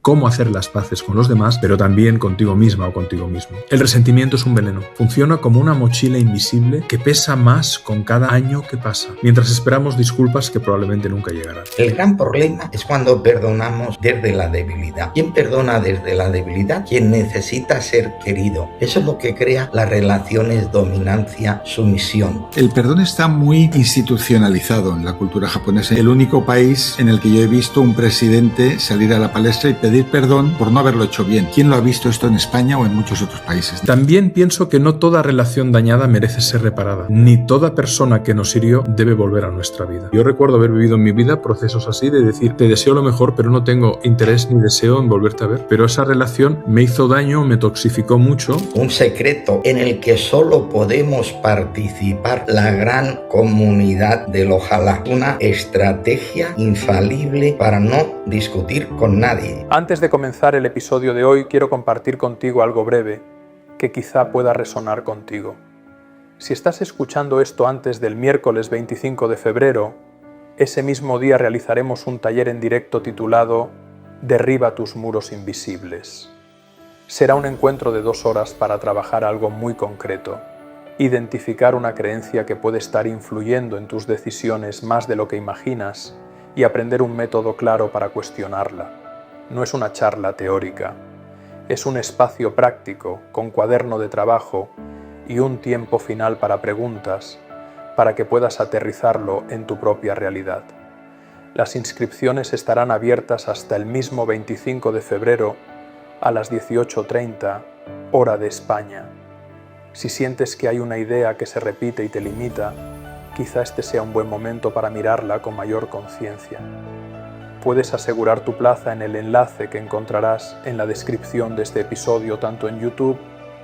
cómo hacer las paces con los demás, pero también contigo misma o contigo mismo. El resentimiento es un veneno. Funciona como una mochila invisible que pesa más con cada año que pasa, mientras esperamos disculpas que probablemente nunca llegarán. El gran problema es cuando perdonamos desde la debilidad. ¿Quién perdona desde la debilidad? Quien necesita ser querido. Eso es lo que crea las relaciones dominancia-sumisión. El perdón está muy institucionalizado en la cultura japonesa. El único país en el que yo he visto un presidente salir a la palestra y pedir perdón por no haberlo hecho bien. ¿Quién lo ha visto esto en España o en muchos otros países? También pienso que no toda relación dañada merece ser reparada, ni toda persona que nos hirió debe volver a nuestra vida. Yo recuerdo haber vivido en mi vida procesos así de decir, te deseo lo mejor, pero no tengo interés ni deseo en volverte a ver. Pero esa relación me hizo daño, me toxificó mucho. Un secreto en el que solo podemos participar la gran comunidad del ojalá. Una estrategia infalible para no discutir con nadie. Antes de comenzar el episodio de hoy, quiero compartir contigo algo breve que quizá pueda resonar contigo. Si estás escuchando esto antes del miércoles 25 de febrero, ese mismo día realizaremos un taller en directo titulado Derriba tus muros invisibles. Será un encuentro de 2 horas para trabajar algo muy concreto, identificar una creencia que puede estar influyendo en tus decisiones más de lo que imaginas y aprender un método claro para cuestionarla. No es una charla teórica, es un espacio práctico con cuaderno de trabajo y un tiempo final para preguntas para que puedas aterrizarlo en tu propia realidad. Las inscripciones estarán abiertas hasta el mismo 25 de febrero a las 18:30, hora de España. Si sientes que hay una idea que se repite y te limita, quizá este sea un buen momento para mirarla con mayor conciencia. Puedes asegurar tu plaza en el enlace que encontrarás en la descripción de este episodio, tanto en YouTube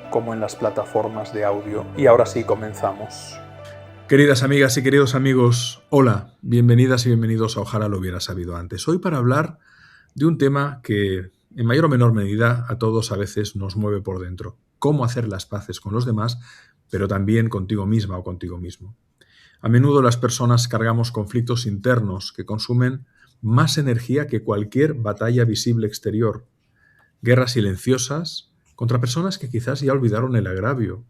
como en las plataformas de audio. Y ahora sí, comenzamos. Queridas amigas y queridos amigos, hola, bienvenidas y bienvenidos a Ojalá lo hubiera sabido antes. Hoy para hablar de un tema que en mayor o menor medida a todos a veces nos mueve por dentro. Cómo hacer las paces con los demás, pero también contigo misma o contigo mismo. A menudo las personas cargamos conflictos internos que consumen más energía que cualquier batalla visible exterior. Guerras silenciosas contra personas que quizás ya olvidaron el agravio,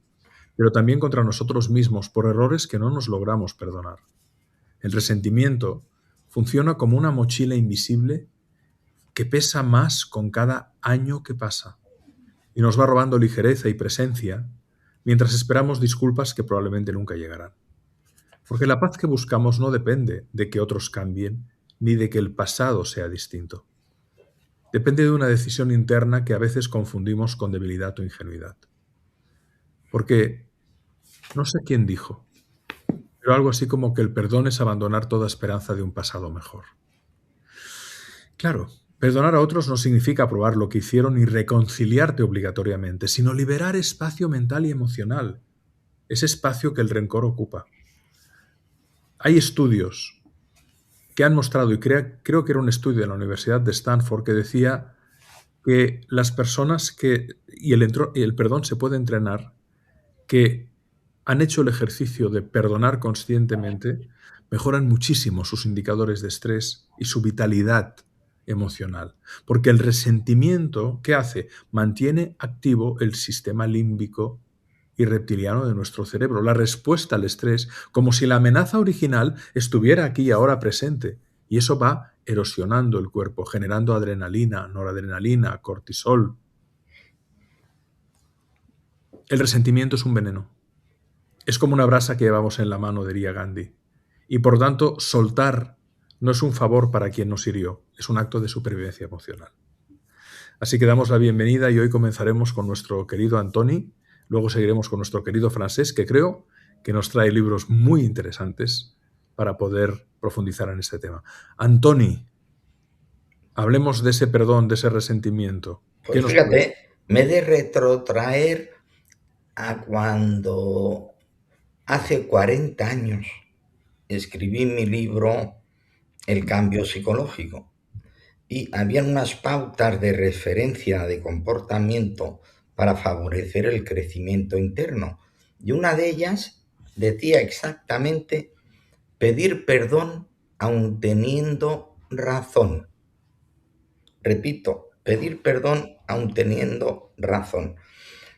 pero también contra nosotros mismos por errores que no nos logramos perdonar. El resentimiento funciona como una mochila invisible que pesa más con cada año que pasa y nos va robando ligereza y presencia mientras esperamos disculpas que probablemente nunca llegarán. Porque la paz que buscamos no depende de que otros cambien ni de que el pasado sea distinto. Depende de una decisión interna que a veces confundimos con debilidad o ingenuidad. Porque no sé quién dijo, pero algo así como que el perdón es abandonar toda esperanza de un pasado mejor. Claro, perdonar a otros no significa aprobar lo que hicieron ni reconciliarte obligatoriamente, sino liberar espacio mental y emocional, ese espacio que el rencor ocupa. Hay estudios que han mostrado, y creo que era un estudio de la Universidad de Stanford que decía que las personas y el perdón se puede entrenar, que han hecho el ejercicio de perdonar conscientemente, mejoran muchísimo sus indicadores de estrés y su vitalidad emocional. Porque el resentimiento, ¿qué hace? Mantiene activo el sistema límbico y reptiliano de nuestro cerebro, la respuesta al estrés, como si la amenaza original estuviera aquí y ahora presente. Y eso va erosionando el cuerpo, generando adrenalina, noradrenalina, cortisol. El resentimiento es un veneno. Es como una brasa que llevamos en la mano, diría Gandhi. Y por tanto, soltar no es un favor para quien nos hirió, es un acto de supervivencia emocional. Así que damos la bienvenida y hoy comenzaremos con nuestro querido Antoni, luego seguiremos con nuestro querido Francesc, que creo que nos trae libros muy interesantes para poder profundizar en este tema. Antoni, hablemos de ese perdón, de ese resentimiento. Pues fíjate, me he de retrotraer a cuando hace 40 años escribí mi libro El cambio psicológico y había unas pautas de referencia de comportamiento para favorecer el crecimiento interno y una de ellas decía exactamente pedir perdón aun teniendo razón. Repito, pedir perdón aun teniendo razón.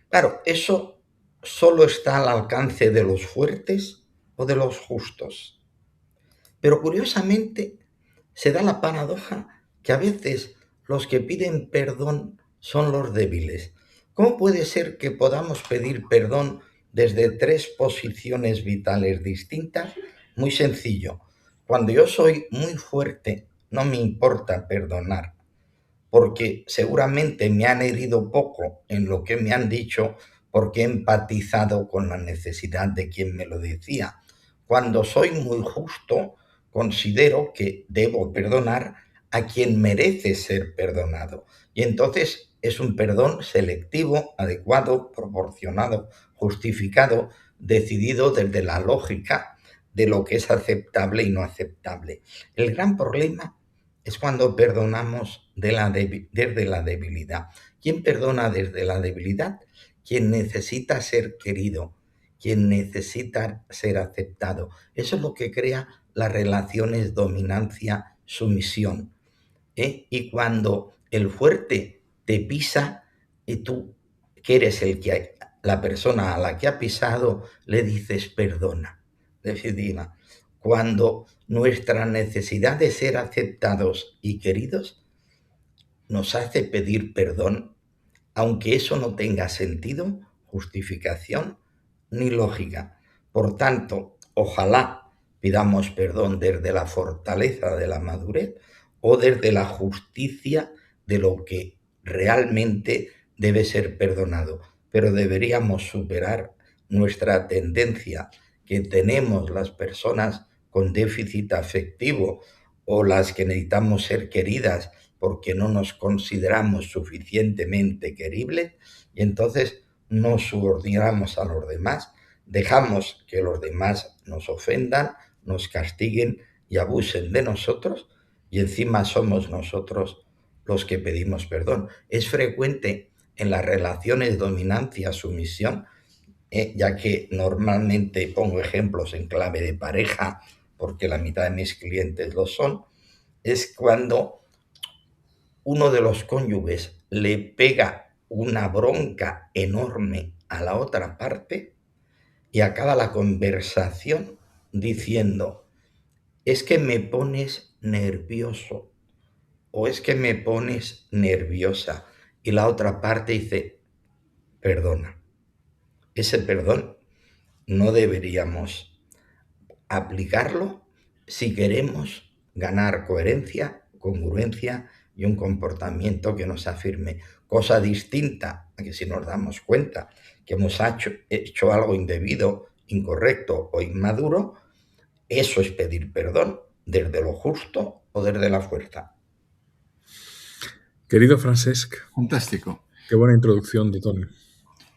Claro, eso solo está al alcance de los fuertes o de los justos. Pero curiosamente se da la paradoja que a veces los que piden perdón son los débiles. ¿Cómo puede ser que podamos pedir perdón desde tres posiciones vitales distintas? Muy sencillo. Cuando yo soy muy fuerte, no me importa perdonar, porque seguramente me han herido poco en lo que me han dicho, porque he empatizado con la necesidad de quien me lo decía. Cuando soy muy justo, considero que debo perdonar a quien merece ser perdonado. Y entonces es un perdón selectivo, adecuado, proporcionado, justificado, decidido desde la lógica de lo que es aceptable y no aceptable. El gran problema es cuando perdonamos desde la debilidad. ¿Quién perdona desde la debilidad? Quien necesita ser querido, quien necesita ser aceptado. Eso es lo que crea las relaciones dominancia-sumisión. Y cuando el fuerte te pisa y tú, que eres la persona a la que ha pisado, le dices perdona. Decidida. Cuando nuestra necesidad de ser aceptados y queridos nos hace pedir perdón, aunque eso no tenga sentido, justificación ni lógica. Por tanto, ojalá pidamos perdón desde la fortaleza de la madurez o desde la justicia de lo que realmente debe ser perdonado. Pero deberíamos superar nuestra tendencia que tenemos las personas con déficit afectivo o las que necesitamos ser queridas porque no nos consideramos suficientemente queribles, y entonces nos subordinamos a los demás, dejamos que los demás nos ofendan, nos castiguen y abusen de nosotros, y encima somos nosotros los que pedimos perdón. Es frecuente en las relaciones dominancia-sumisión, ya que normalmente pongo ejemplos en clave de pareja, porque la mitad de mis clientes lo son, es cuando uno de los cónyuges le pega una bronca enorme a la otra parte y acaba la conversación diciendo, es que me pones nervioso o es que me pones nerviosa. Y la otra parte dice, perdona. Ese perdón no deberíamos aplicarlo si queremos ganar coherencia, congruencia y un comportamiento que nos afirme. Cosa distinta a que si nos damos cuenta que hemos hecho algo indebido, incorrecto o inmaduro, eso es pedir perdón desde lo justo o desde la fuerza. Querido Francesc. Fantástico. Qué buena introducción de Tony.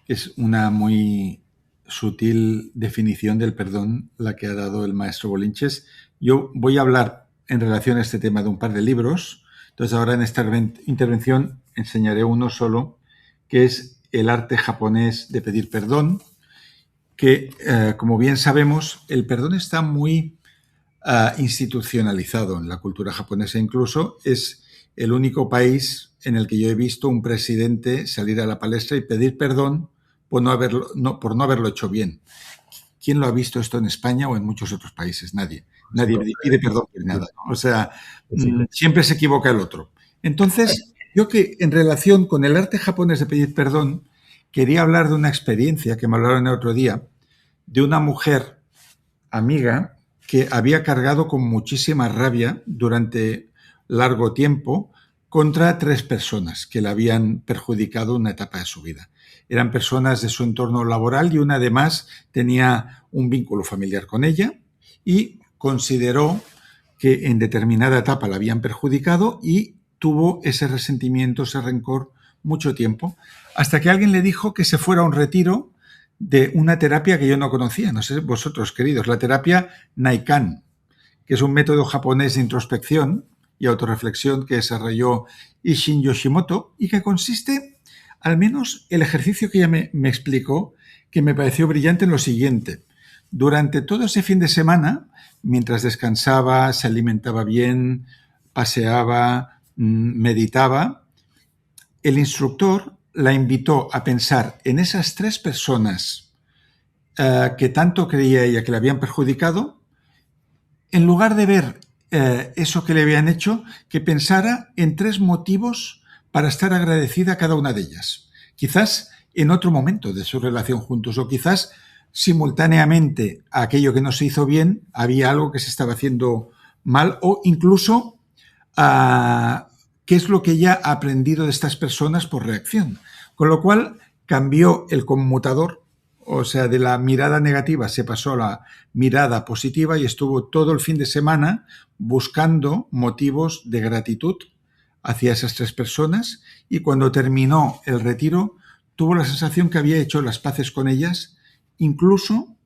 Es una muy sutil definición del perdón la que ha dado el maestro Bolinches. Yo voy a hablar en relación a este tema de un par de libros. Entonces ahora en esta intervención enseñaré uno solo, que es El arte japonés de pedir perdón, que como bien sabemos, el perdón está muy institucionalizado en la cultura japonesa. Incluso es el único país en el que yo he visto un presidente salir a la palestra y pedir perdón por no haberlo hecho bien. ¿Quién lo ha visto esto en España o en muchos otros países? Nadie. Nadie pide perdón por nada, ¿no? O sea, siempre se equivoca el otro. Entonces, yo que en relación con el arte japonés de pedir perdón, quería hablar de una experiencia que me hablaron el otro día, de una mujer amiga que había cargado con muchísima rabia durante largo tiempo contra 3 personas que le habían perjudicado una etapa de su vida. Eran personas de su entorno laboral y una además tenía un vínculo familiar con ella y consideró que en determinada etapa la habían perjudicado y tuvo ese resentimiento, ese rencor mucho tiempo, hasta que alguien le dijo que se fuera a un retiro de una terapia que yo no conocía, no sé vosotros, queridos, la terapia Naikan, que es un método japonés de introspección y autorreflexión que desarrolló Isshin Yoshimoto y que consiste, al menos el ejercicio que ella me explicó, que me pareció brillante en lo siguiente. Durante todo ese fin de semana, mientras descansaba, se alimentaba bien, paseaba, meditaba, el instructor la invitó a pensar en esas 3 personas que tanto creía ella que le habían perjudicado, en lugar de ver eso que le habían hecho, que pensara en 3 motivos para estar agradecida a cada una de ellas. Quizás en otro momento de su relación juntos, o quizás simultáneamente a aquello que no se hizo bien, había algo que se estaba haciendo mal, o incluso qué es lo que ella ha aprendido de estas personas por reacción. Con lo cual cambió el conmutador, o sea, de la mirada negativa se pasó a la mirada positiva y estuvo todo el fin de semana buscando motivos de gratitud hacia esas 3 personas, y cuando terminó el retiro tuvo la sensación que había hecho las paces con ellas, incluso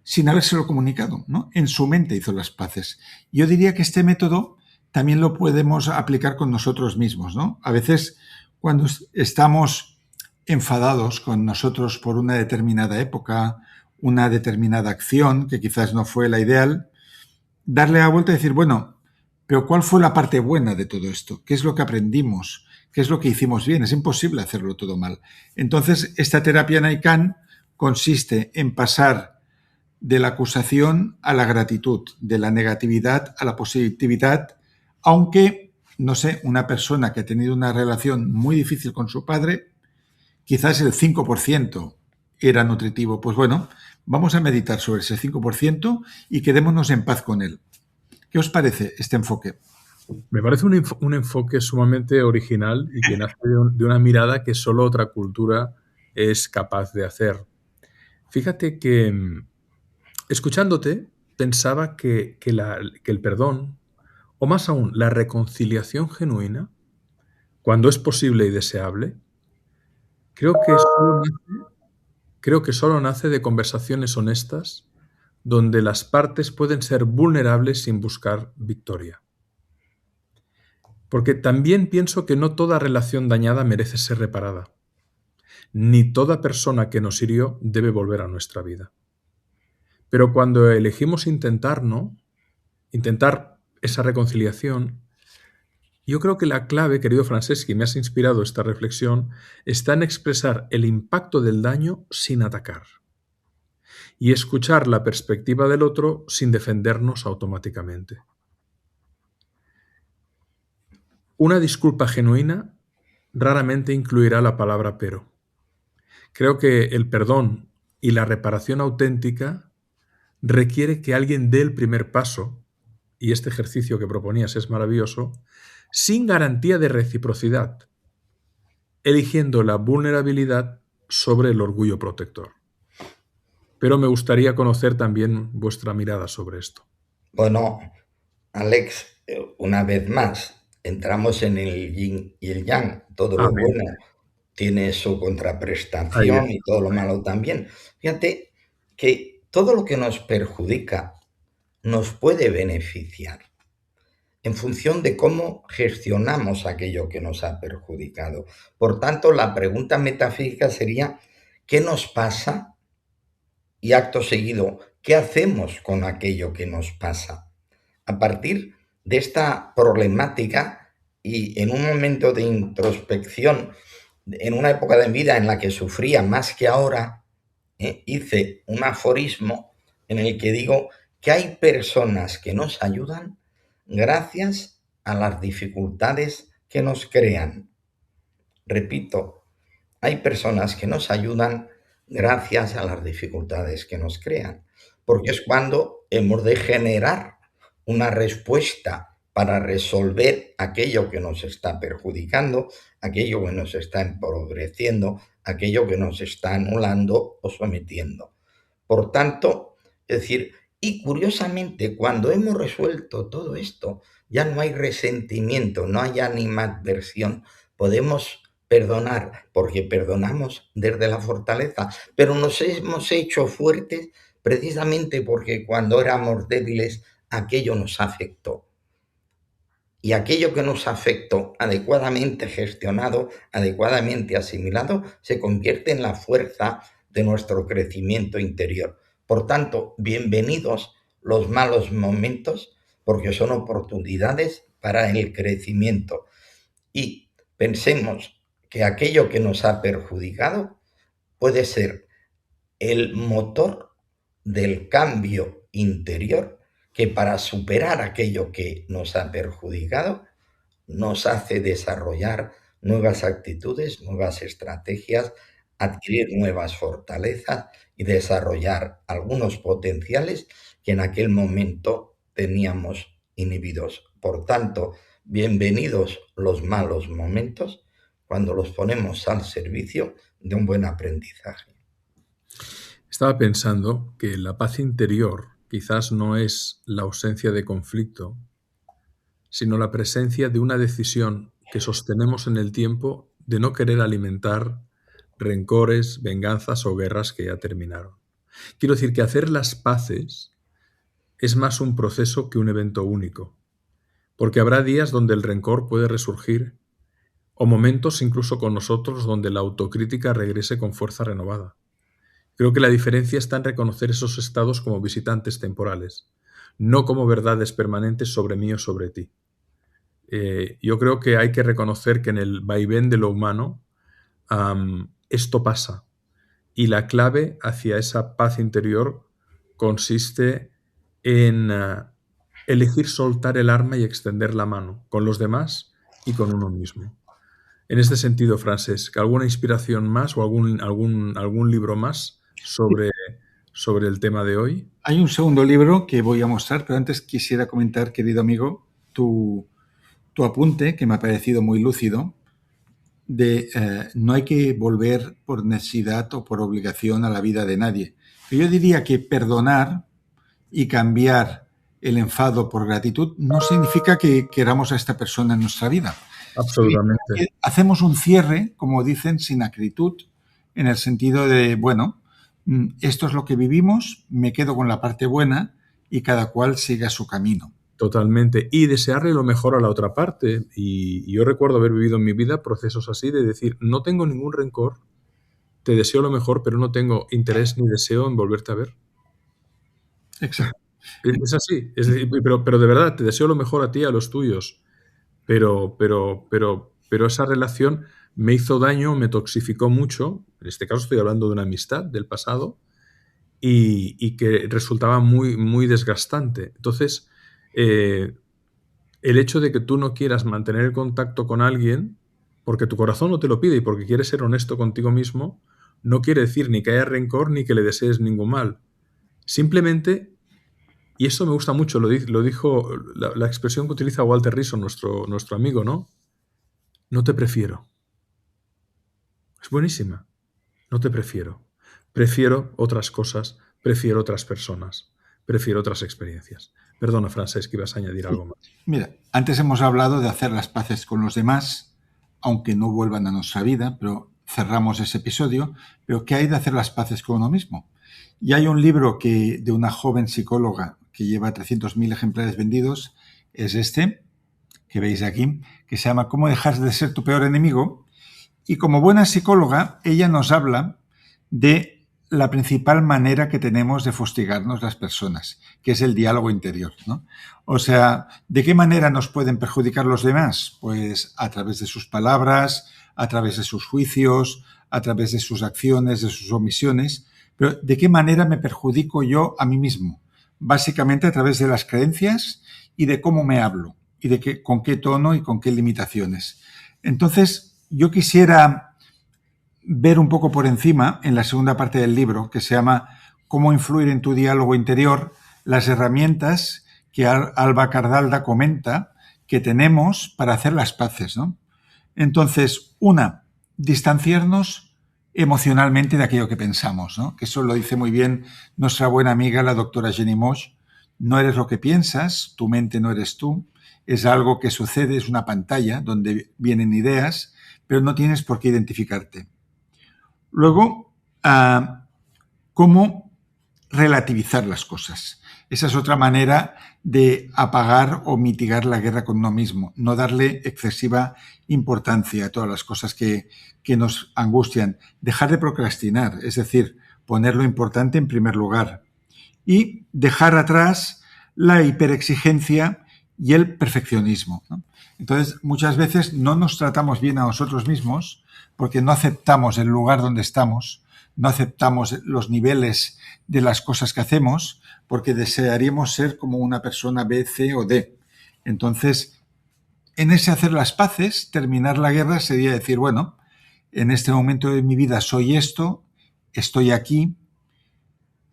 sin habérselo comunicado, ¿no? En su mente hizo las paces. Yo diría que este método también lo podemos aplicar con nosotros mismos, ¿no? A veces cuando estamos enfadados con nosotros por una determinada época, una determinada acción que quizás no fue la ideal, darle la vuelta y decir, bueno, pero ¿cuál fue la parte buena de todo esto? ¿Qué es lo que aprendimos? ¿Qué es lo que hicimos bien? Es imposible hacerlo todo mal. Entonces, esta terapia Naikan consiste en pasar de la acusación a la gratitud, de la negatividad a la positividad, aunque, no sé, una persona que ha tenido una relación muy difícil con su padre, quizás el 5% era nutritivo. Pues bueno, vamos a meditar sobre ese 5% y quedémonos en paz con él. ¿Qué os parece este enfoque? Me parece un enfoque sumamente original y que nace de una mirada que solo otra cultura es capaz de hacer. Fíjate que, escuchándote, pensaba que el perdón, o más aún, la reconciliación genuina, cuando es posible y deseable, creo que solo nace de conversaciones honestas donde las partes pueden ser vulnerables sin buscar victoria. Porque también pienso que no toda relación dañada merece ser reparada, ni toda persona que nos hirió debe volver a nuestra vida. Pero cuando elegimos intentar esa reconciliación, yo creo que la clave, querido Franceschi, me has inspirado esta reflexión, está en expresar el impacto del daño sin atacar y escuchar la perspectiva del otro sin defendernos automáticamente. Una disculpa genuina raramente incluirá la palabra pero. Creo que el perdón y la reparación auténtica requiere que alguien dé el primer paso, y este ejercicio que proponías es maravilloso, sin garantía de reciprocidad, eligiendo la vulnerabilidad sobre el orgullo protector. Pero me gustaría conocer también vuestra mirada sobre esto. Bueno, Alex, una vez más, entramos en el yin y el yang. Todo lo Amén. bueno tiene su contraprestación y todo lo malo también. Fíjate que todo lo que nos perjudica nos puede beneficiar en función de cómo gestionamos aquello que nos ha perjudicado. Por tanto, la pregunta metafísica sería, ¿qué nos pasa? Y acto seguido, ¿qué hacemos con aquello que nos pasa? A partir de esta problemática y en un momento de introspección, en una época de mi vida en la que sufría más que ahora, hice un aforismo en el que digo que hay personas que nos ayudan gracias a las dificultades que nos crean. Repito, hay personas que nos ayudan gracias a las dificultades que nos crean, porque es cuando hemos de generar una respuesta para resolver aquello que nos está perjudicando, aquello que nos está empobreciendo, aquello que nos está anulando o sometiendo. Por tanto, es decir, y curiosamente, cuando hemos resuelto todo esto, ya no hay resentimiento, no hay animadversión, podemos perdonar, porque perdonamos desde la fortaleza, pero nos hemos hecho fuertes precisamente porque cuando éramos débiles, aquello nos afectó. Y aquello que nos afectó, adecuadamente gestionado, adecuadamente asimilado, se convierte en la fuerza de nuestro crecimiento interior. Por tanto, bienvenidos los malos momentos, porque son oportunidades para el crecimiento. Y pensemos que aquello que nos ha perjudicado puede ser el motor del cambio interior que, para superar aquello que nos ha perjudicado, nos hace desarrollar nuevas actitudes, nuevas estrategias, adquirir nuevas fortalezas y desarrollar algunos potenciales que en aquel momento teníamos inhibidos. Por tanto, bienvenidos los malos momentos cuando los ponemos al servicio de un buen aprendizaje. Estaba pensando que la paz interior quizás no es la ausencia de conflicto, sino la presencia de una decisión que sostenemos en el tiempo de no querer alimentar rencores, venganzas o guerras que ya terminaron. Quiero decir que hacer las paces es más un proceso que un evento único, porque habrá días donde el rencor puede resurgir o momentos incluso con nosotros donde la autocrítica regrese con fuerza renovada. Creo que la diferencia está en reconocer esos estados como visitantes temporales, no como verdades permanentes sobre mí o sobre ti. Yo creo que hay que reconocer que en el vaivén de lo humano esto pasa, y la clave hacia esa paz interior consiste en elegir soltar el arma y extender la mano con los demás y con uno mismo. En este sentido, Francesc, ¿alguna inspiración más o algún libro más sobre el tema de hoy? Hay un segundo libro que voy a mostrar, pero antes quisiera comentar, querido amigo, tu apunte, que me ha parecido muy lúcido, de no hay que volver por necesidad o por obligación a la vida de nadie. Pero yo diría que perdonar y cambiar el enfado por gratitud no significa que queramos a esta persona en nuestra vida. Absolutamente. Hacemos un cierre, como dicen, sin acritud, en el sentido de, bueno, esto es lo que vivimos, me quedo con la parte buena y cada cual siga su camino. Totalmente. Y desearle lo mejor a la otra parte. Y yo recuerdo haber vivido en mi vida procesos así de decir, no tengo ningún rencor, te deseo lo mejor, pero no tengo interés ni deseo en volverte a ver. Exacto. Es así. Es decir, pero de verdad, te deseo lo mejor a ti y a los tuyos. Pero esa relación me hizo daño, me toxificó mucho. En este caso estoy hablando de una amistad del pasado y que resultaba muy, muy desgastante. Entonces, el hecho de que tú no quieras mantener el contacto con alguien porque tu corazón no te lo pide y porque quieres ser honesto contigo mismo, no quiere decir ni que haya rencor ni que le desees ningún mal. Simplemente, y esto me gusta mucho, lo dijo la expresión que utiliza Walter Rizzo, nuestro amigo, ¿no? No te prefiero. Es buenísima. No te prefiero. Prefiero otras cosas, prefiero otras personas, prefiero otras experiencias. Perdona, Francesc, que ibas a añadir algo más. Mira, antes hemos hablado de hacer las paces con los demás, aunque no vuelvan a nuestra vida, pero cerramos ese episodio. Pero ¿qué hay de hacer las paces con uno mismo? Y hay un libro de una joven psicóloga que lleva 300.000 ejemplares vendidos, es este, que veis aquí, que se llama ¿Cómo dejar de ser tu peor enemigo? Y como buena psicóloga, ella nos habla de la principal manera que tenemos de fustigarnos las personas, que es el diálogo interior, ¿no? O sea, ¿de qué manera nos pueden perjudicar los demás? Pues a través de sus palabras, a través de sus juicios, a través de sus acciones, de sus omisiones. Pero ¿de qué manera me perjudico yo a mí mismo? Básicamente a través de las creencias y de cómo me hablo y con qué tono y con qué limitaciones. Entonces, yo quisiera ver un poco por encima, en la segunda parte del libro, que se llama Cómo influir en tu diálogo interior, las herramientas que Alba Cardalda comenta que tenemos para hacer las paces, ¿no? Entonces, distanciarnos emocionalmente de aquello que pensamos, ¿no? Que eso lo dice muy bien nuestra buena amiga, la doctora Jenny Mosh. No eres lo que piensas, tu mente no eres tú, es algo que sucede, es una pantalla donde vienen ideas, pero no tienes por qué identificarte. Luego, cómo relativizar las cosas. Esa es otra manera de apagar o mitigar la guerra con uno mismo. No darle excesiva importancia a todas las cosas que nos angustian. Dejar de procrastinar, es decir, poner lo importante en primer lugar. Y dejar atrás la hiperexigencia y el perfeccionismo, ¿no? Entonces, muchas veces no nos tratamos bien a nosotros mismos porque no aceptamos el lugar donde estamos, no aceptamos los niveles de las cosas que hacemos, porque desearíamos ser como una persona B, C o D. Entonces, en ese hacer las paces, terminar la guerra sería decir, bueno, en este momento de mi vida soy esto, estoy aquí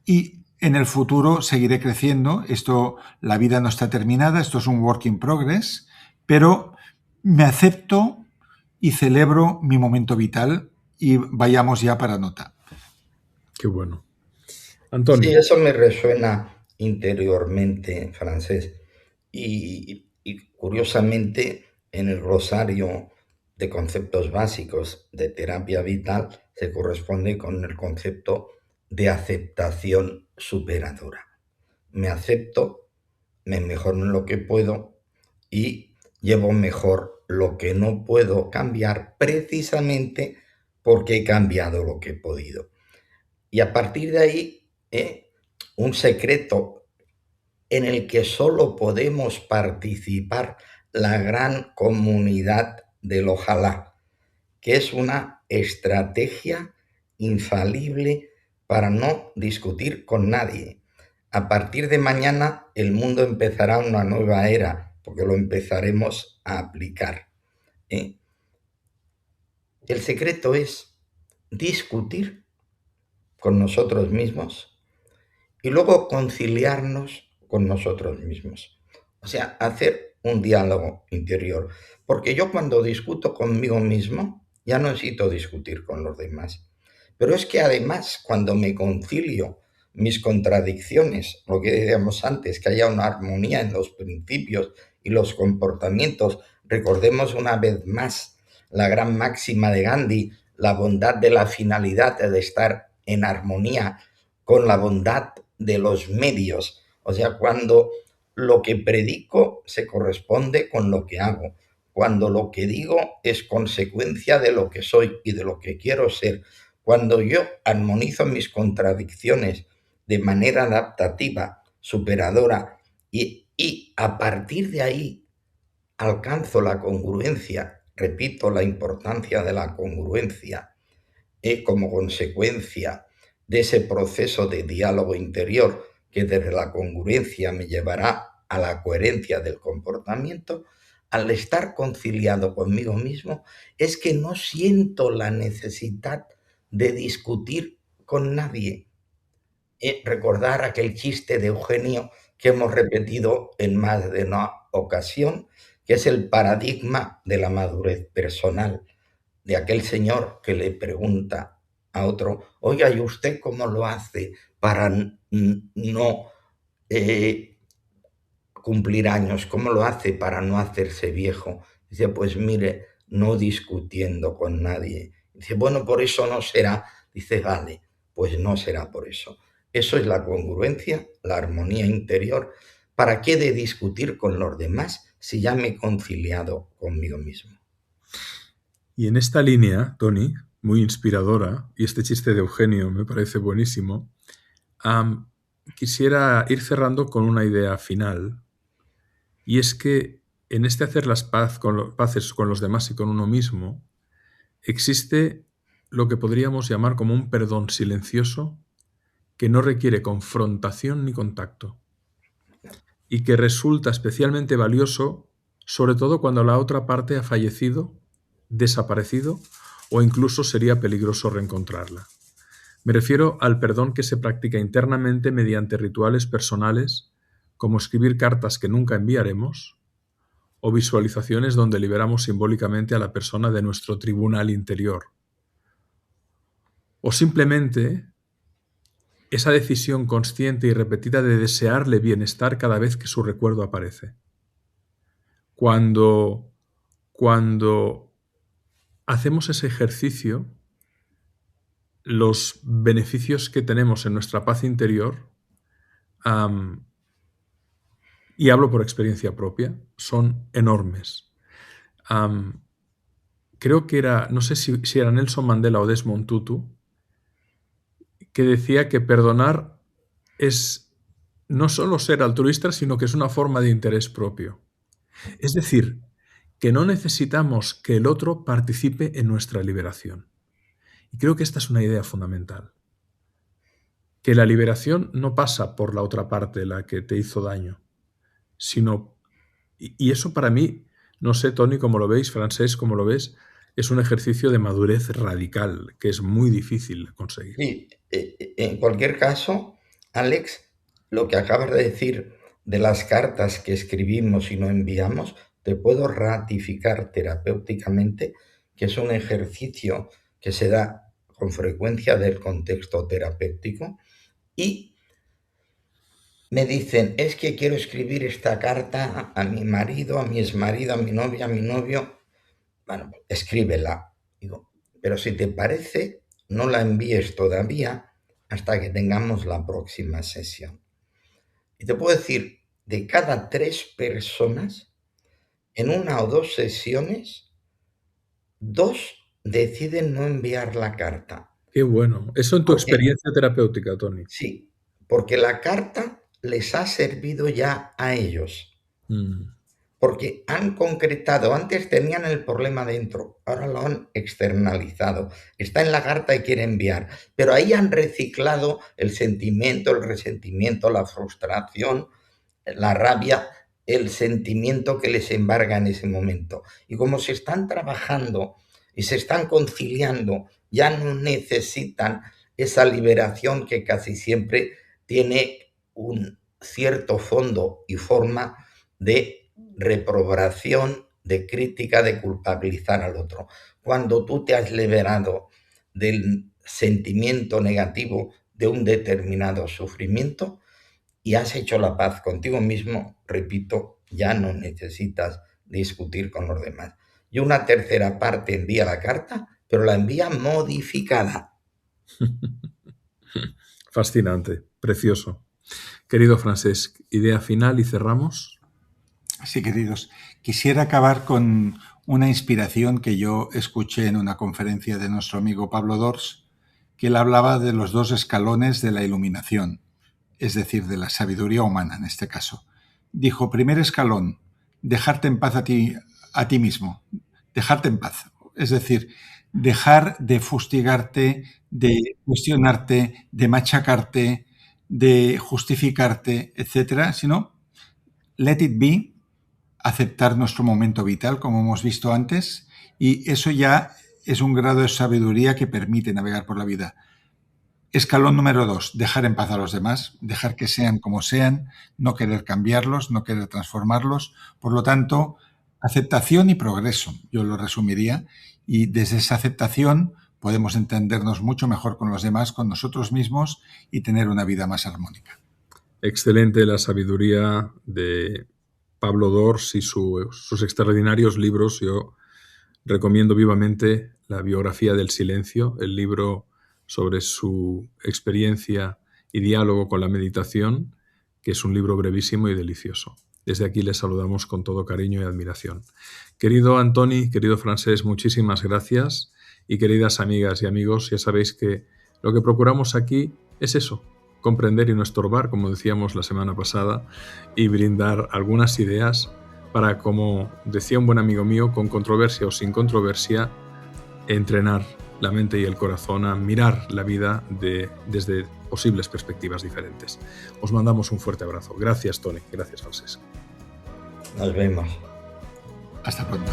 y en el futuro seguiré creciendo. Esto, la vida no está terminada, esto es un work in progress, pero me acepto y celebro mi momento vital y vayamos ya para nota. Qué bueno. Antonio. Sí, eso me resuena interiormente, Francés. Y curiosamente, en el glosario de conceptos básicos de terapia vital se corresponde con el concepto de aceptación superadora. Me acepto, me mejoro en lo que puedo y llevo mejor lo que no puedo cambiar precisamente porque he cambiado lo que he podido. Y a partir de ahí, un secreto en el que solo podemos participar la gran comunidad del ojalá, que es una estrategia infalible para no discutir con nadie. A partir de mañana el mundo empezará una nueva era, porque lo empezaremos a aplicar. El secreto es discutir con nosotros mismos y luego conciliarnos con nosotros mismos. O sea, hacer un diálogo interior. Porque yo cuando discuto conmigo mismo, ya no necesito discutir con los demás. Pero es que además, cuando me concilio mis contradicciones, lo que decíamos antes, que haya una armonía en los principios y los comportamientos, recordemos una vez más la gran máxima de Gandhi, la bondad de la finalidad de estar en armonía con la bondad de los medios. O sea, cuando lo que predico se corresponde con lo que hago, cuando lo que digo es consecuencia de lo que soy y de lo que quiero ser, cuando yo armonizo mis contradicciones de manera adaptativa, superadora, y a partir de ahí alcanzo la congruencia, repito la importancia de la congruencia, como consecuencia de ese proceso de diálogo interior que desde la congruencia me llevará a la coherencia del comportamiento, al estar conciliado conmigo mismo, es que no siento la necesidad de discutir con nadie. Recordar aquel chiste de Eugenio que hemos repetido en más de una ocasión, que es el paradigma de la madurez personal, de aquel señor que le pregunta a otro, oiga, ¿y usted cómo lo hace para no cumplir años? ¿Cómo lo hace para no hacerse viejo? Dice, pues mire, no discutiendo con nadie. Dice, bueno, por eso no será. Dice, vale, pues no será por eso. Eso es la congruencia, la armonía interior. ¿Para qué de discutir con los demás si ya me he conciliado conmigo mismo? Y en esta línea, Tony, muy inspiradora, y este chiste de Eugenio me parece buenísimo, quisiera ir cerrando con una idea final, y es que en este hacer las paces con los demás y con uno mismo, existe lo que podríamos llamar como un perdón silencioso que no requiere confrontación ni contacto, y que resulta especialmente valioso, sobre todo cuando la otra parte ha fallecido, desaparecido o incluso sería peligroso reencontrarla. Me refiero al perdón que se practica internamente mediante rituales personales, como escribir cartas que nunca enviaremos, o visualizaciones donde liberamos simbólicamente a la persona de nuestro tribunal interior. O simplemente esa decisión consciente y repetida de desearle bienestar cada vez que su recuerdo aparece. Cuando hacemos ese ejercicio, los beneficios que tenemos en nuestra paz interior, y hablo por experiencia propia, son enormes. Creo que era, no sé si era Nelson Mandela o Desmond Tutu, que decía que perdonar es no solo ser altruista, sino que es una forma de interés propio. Es decir, que no necesitamos que el otro participe en nuestra liberación. Y creo que esta es una idea fundamental. Que la liberación no pasa por la otra parte, la que te hizo daño, sino, y eso para mí, no sé, Toni, cómo lo veis, Francesc, cómo lo ves, es un ejercicio de madurez radical que es muy difícil conseguir. Sí, en cualquier caso, Alex, lo que acabas de decir de las cartas que escribimos y no enviamos, te puedo ratificar terapéuticamente que es un ejercicio que se da con frecuencia del contexto terapéutico y me dicen, es que quiero escribir esta carta a mi marido, a mi exmarido, a mi novia, a mi novio. Bueno, escríbela. Digo, pero si te parece, no la envíes todavía hasta que tengamos la próxima sesión. Y te puedo decir, de cada 3 personas, en 1 o 2 sesiones, 2 deciden no enviar la carta. Qué bueno. Eso en tu experiencia terapéutica, Toni. Sí, porque la carta les ha servido ya a ellos. Porque han concretado, antes tenían el problema dentro, ahora lo han externalizado. Está en la carta y quiere enviar, pero ahí han reciclado el sentimiento, el resentimiento, la frustración, la rabia, el sentimiento que les embarga en ese momento. Y como se están trabajando y se están conciliando, ya no necesitan esa liberación que casi siempre tiene un cierto fondo y forma de reprobación, de crítica, de culpabilizar al otro. Cuando tú te has liberado del sentimiento negativo de un determinado sufrimiento y has hecho la paz contigo mismo, repito, ya no necesitas discutir con los demás. Y una tercera parte envía la carta, pero la envía modificada. Fascinante, precioso. Querido Francesc, idea final y cerramos. Sí, queridos. Quisiera acabar con una inspiración que yo escuché en una conferencia de nuestro amigo Pablo Dors, que él hablaba de los 2 escalones de la iluminación, es decir, de la sabiduría humana en este caso. Dijo, primer escalón, dejarte en paz a ti mismo, dejarte en paz, es decir, dejar de fustigarte, de cuestionarte, de machacarte, de justificarte, etcétera, sino let it be, aceptar nuestro momento vital, como hemos visto antes, y eso ya es un grado de sabiduría que permite navegar por la vida. Escalón número 2, dejar en paz a los demás, dejar que sean como sean, no querer cambiarlos, no querer transformarlos. Por lo tanto, aceptación y progreso, yo lo resumiría, y desde esa aceptación podemos entendernos mucho mejor con los demás, con nosotros mismos y tener una vida más armónica. Excelente la sabiduría de Pablo Dors y sus extraordinarios libros. Yo recomiendo vivamente la biografía del silencio, el libro sobre su experiencia y diálogo con la meditación, que es un libro brevísimo y delicioso. Desde aquí les saludamos con todo cariño y admiración. Querido Antoni, querido Francesc, muchísimas gracias. Y queridas amigas y amigos, ya sabéis que lo que procuramos aquí es eso, comprender y no estorbar, como decíamos la semana pasada, y brindar algunas ideas para, como decía un buen amigo mío, con controversia o sin controversia, entrenar la mente y el corazón a mirar la vida desde posibles perspectivas diferentes. Os mandamos un fuerte abrazo. Gracias, Toni. Gracias, Francesc. Nos vemos. Hasta pronto.